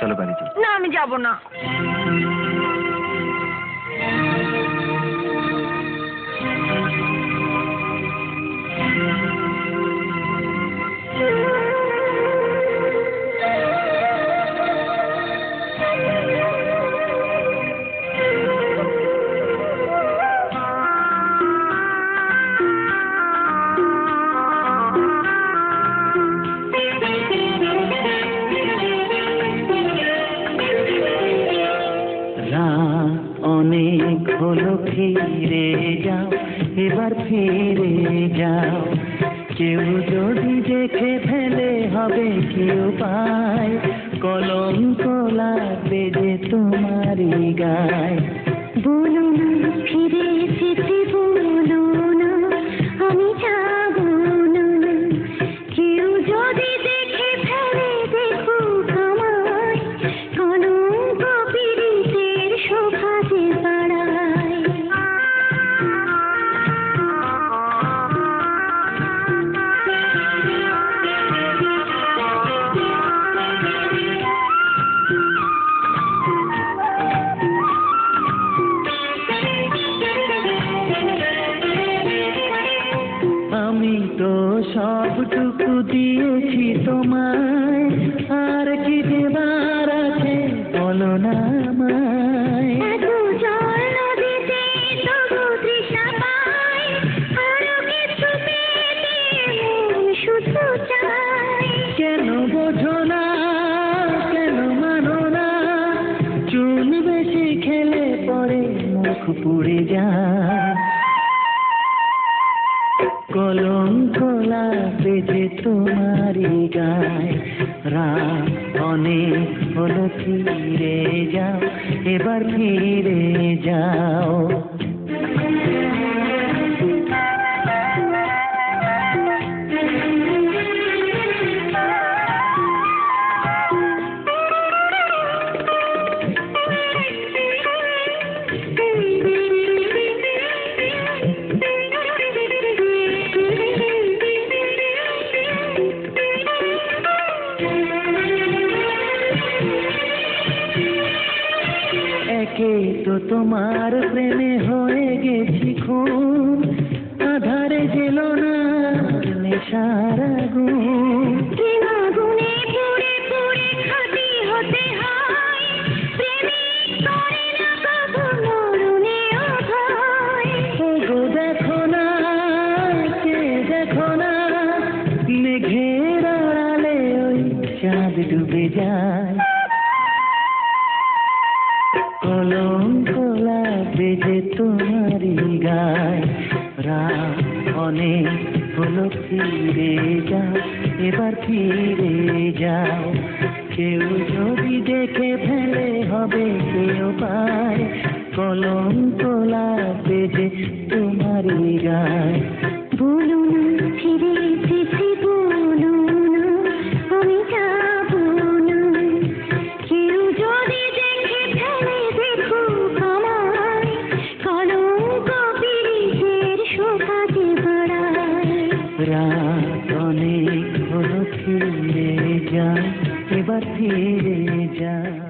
চলো বাড়িতে। না, আমি যাব না। অনেক হলো ফিরে যাও, এবার ফিরে যাও। কেউ যদি দেখে ফেলে হবে কি উপায়, কলঙ্ক লাগবে যে তোমারই গায়। বলো না ফিরে যেতে, বলো না আমি যাব না। কেউ যদি দেখে ফেলে দেখুক আমায়, কলঙ্ক পীড়িতের শোভা যে বাড়ায়। আমি তো সবটুকু দিয়েছি তোমায়, আর কি দেবার আছে বলো না আমায়। এত জল নদীতে তবু তৃষ্ণা পায়, আরো কিছু পেতে মন শুধু চায়। কেন বোঝো না, কেন মানো না, চুন বেশি খেলে পরে মুখ পুড়ে যায়। কলঙ্ক লাগবে যে তোমারই গায়। রাত অনেক হলো ফিরে যাও, এবার ফিরে যাও। একে তো তোমার প্রেমে হয়ে গেছি খুন, আধারে জেল না নেশার আগুন। প্রেম আগুনে পুড়ে পুড়ে খাঁটি হতে হয়, প্রেমিক করে না কবু মরণেও ভয়। ওগো দেখো না, কে দেখো না, মেঘের আড়ালে ওই চাঁদ ডুবে যায়। কলঙ্ক লাগবে যে তোমারই গায়। রাত অনেক হলো ফিরে যাও, এবার ফিরে যাও। কেউ যদি দেখে ফেলে হবে কেউ পায়, কলঙ্ক লাগবে যে তোমারই গায়। বলো না ফিরে যেতে, বলো না আমি যাব না। কেউ যদি দেখে ফেলে দেখুক আমায়, কলঙ্ক পীড়িতের শোভা যে বাড়ায়। রাত অনেক হলো ফিরে যাও, এবার ফিরে যাও।